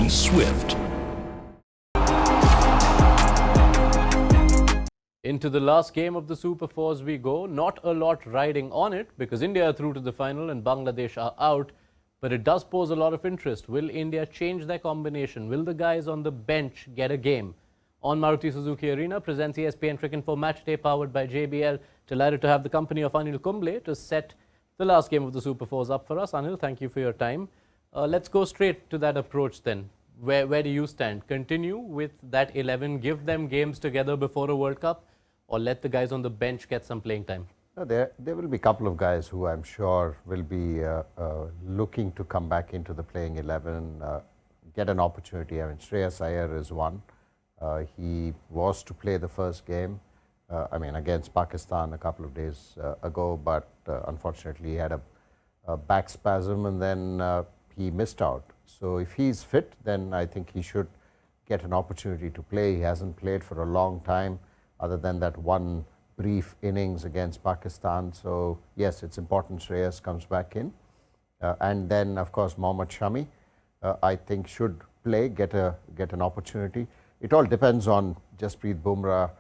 and swift. Into the last game of the Super Fours we go. Not a lot riding on it because India are through to the final and Bangladesh are out. But it does pose a lot of interest. Will India change their combination? Will the guys on the bench get a game? On Maruti Suzuki Arena presents ESPNcricinfo Match Day powered by JBL. Delighted to have the company of Anil Kumble to set the last game of the Super Fours up for us. Anil, thank you for your time. Let's go straight to that approach then. Where do you stand? Continue with that 11, give them games together before a World Cup, or let the guys on the bench get some playing time? No, there will be a couple of guys who I'm sure will be looking to come back into the playing 11, get an opportunity. I mean, Shreyas Iyer is one. He was to play the first game, against Pakistan a couple of days ago, but unfortunately he had a back spasm and then he missed out. So if he's fit, then I think he should get an opportunity to play. He hasn't played for a long time, other than that one brief innings against Pakistan. So yes, it's important Shreyas comes back in. And then of course Mohammad Shami, I think should play, get an opportunity. It all depends on Jasprit Bumrah,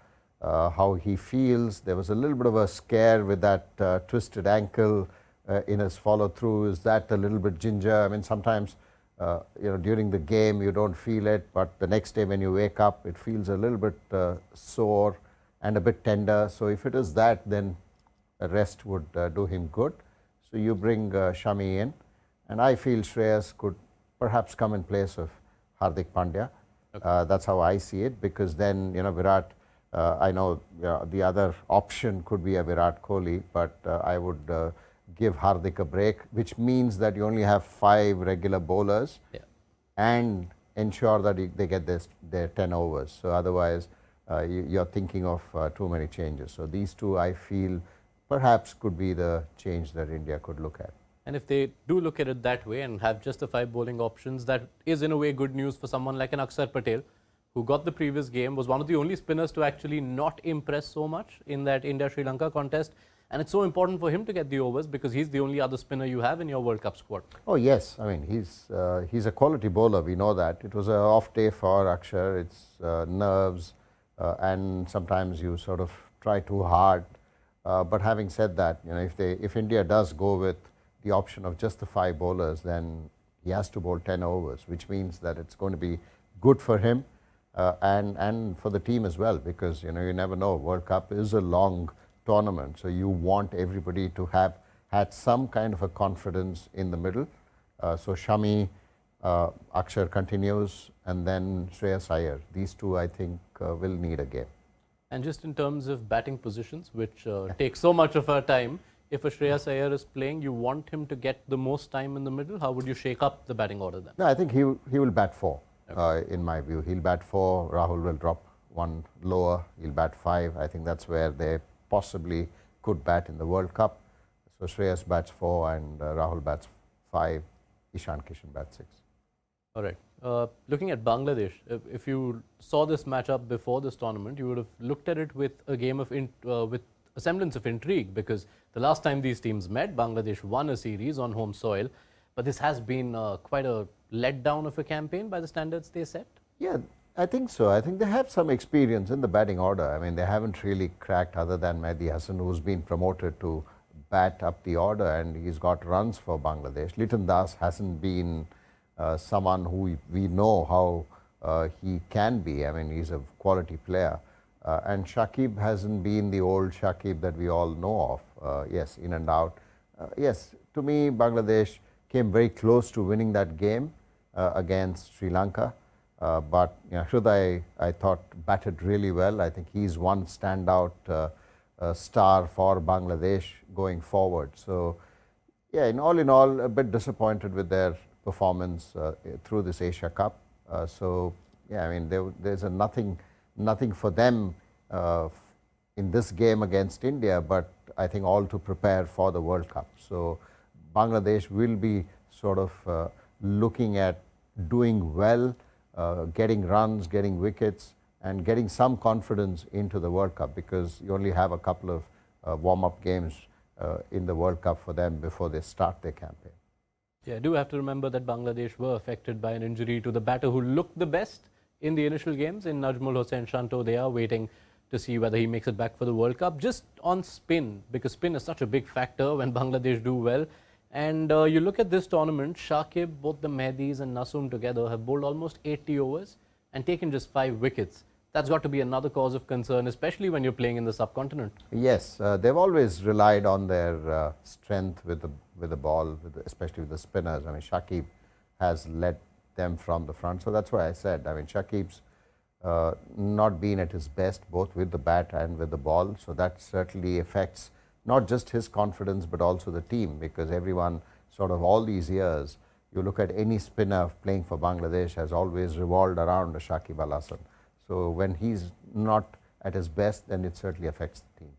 how he feels. There was a little bit of a scare with that twisted ankle in his follow through. Is that a little bit ginger? I mean, sometimes during the game you don't feel it, but the next day when you wake up, it feels a little bit sore and a bit tender. So if it is that, then a rest would do him good. So you bring Shami in, and I feel Shreyas could perhaps come in place of Hardik Pandya. Okay. That's how I see it, because then Virat, I know the other option could be a Virat Kohli, but I would give Hardik a break, which means that you only have 5 regular bowlers, and ensure that they get their 10 overs. So otherwise, you're thinking of too many changes. So these two, I feel, perhaps could be the change that India could look at. And if they do look at it that way and have just the 5 bowling options, that is in a way good news for someone like an Axar Patel, who got the previous game, was one of the only spinners to actually not impress so much in that India-Sri Lanka contest. And it's so important for him to get the overs because he's the only other spinner you have in your World Cup squad. Oh yes, I mean he's a quality bowler, we know that. It was an off day for Axar, it's nerves, and sometimes you sort of try too hard. But having said that, if India does go with the option of just the 5 bowlers, then he has to bowl 10 overs, which means that it's going to be good for him and for the team as well, because you never know. World Cup is a long tournament, so you want everybody to have had some kind of a confidence in the middle. So Shami, Axar continues, and then Shreyas Iyer. These two, I think, will need a game. And just in terms of batting positions, which take so much of our time, if a Shreyas Iyer is playing, you want him to get the most time in the middle. How would you shake up the batting order then? No, I think he will bat 4, in my view. He'll bat 4, Rahul will drop 1 lower, he'll bat 5. I think that's where they possibly could bat in the World Cup. So Shreyas bats 4 and Rahul bats 5, Ishan Kishan bats 6. All right. Looking at Bangladesh, if you saw this matchup before this tournament, you would have looked at it with a game of with a semblance of intrigue, because the last time these teams met, Bangladesh won a series on home soil. But this has been quite a letdown of a campaign by the standards they set. Yeah, I think so. I think they have some experience in the batting order. I mean, they haven't really cracked, other than Mehdi Hassan, who's been promoted to bat up the order, and he's got runs for Bangladesh. Liton Das hasn't been someone who we know how he can be. I mean, he's a quality player. And Shakib hasn't been the old Shakib that we all know of. Yes, in and out. Yes, to me, Bangladesh came very close to winning that game against Sri Lanka. But Hriday, I thought, batted really well. I think he's one standout star for Bangladesh going forward. So, yeah, in all, a bit disappointed with their performance through this Asia Cup. So, yeah, I mean, there's nothing for them in this game against India, but I think all to prepare for the World Cup. So Bangladesh will be sort of looking at doing well, getting runs, getting wickets, and getting some confidence into the World Cup, because you only have a couple of warm-up games in the World Cup for them before they start their campaign. Yeah, I do have to remember that Bangladesh were affected by an injury to the batter who looked the best in the initial games. In Najmul Hossain Shanto, they are waiting to see whether he makes it back for the World Cup. Just on spin, because spin is such a big factor when Bangladesh do well. And you look at this tournament, Shakib, both the Mehdis and Nasum together have bowled almost 80 overs and taken just 5 wickets. That's got to be another cause of concern, especially when you're playing in the subcontinent. Yes, they've always relied on their strength with the ball, especially with the spinners. I mean, Shakib has led them from the front. So that's why I said, I mean, Shakib's not been at his best, both with the bat and with the ball. So that certainly affects not just his confidence, but also the team, because everyone sort of all these years, you look at any spinner playing for Bangladesh has always revolved around Shakib Al Hasan. So when he's not at his best, then it certainly affects the team.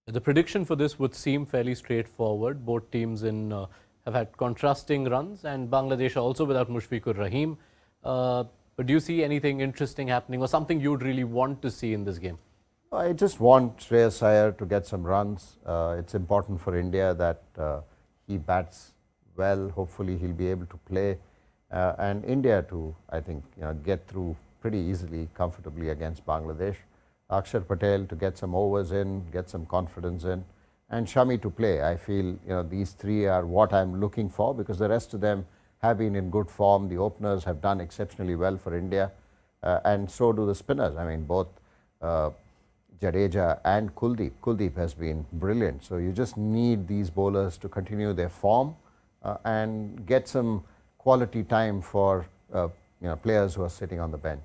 The prediction for this would seem fairly straightforward. Both teams have had contrasting runs, and Bangladesh also without Mushfiqur Rahim. But do you see anything interesting happening or something you'd really want to see in this game? I just want Shreyas Iyer to get some runs. It's important for India that he bats well. Hopefully he'll be able to play. And India to, I think, get through pretty easily, comfortably against Bangladesh. Axar Patel to get some overs in, get some confidence in, and Shami to play. I feel these three are what I'm looking for, because the rest of them have been in good form. The openers have done exceptionally well for India, and so do the spinners. I mean, both Jadeja and Kuldeep. Kuldeep has been brilliant. So you just need these bowlers to continue their form and get some quality time for players who are sitting on the bench.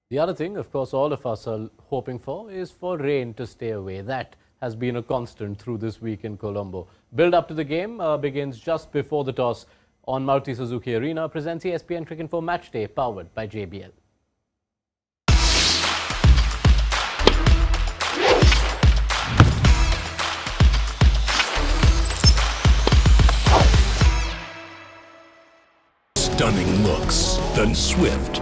The other thing, of course, all of us are hoping for is for rain to stay away. That has been a constant through this week in Colombo. Build up to the game begins just before the toss on Maruti Suzuki Arena. Presents ESPNcricinfo Match Day, powered by JBL. Stunning looks, then swift,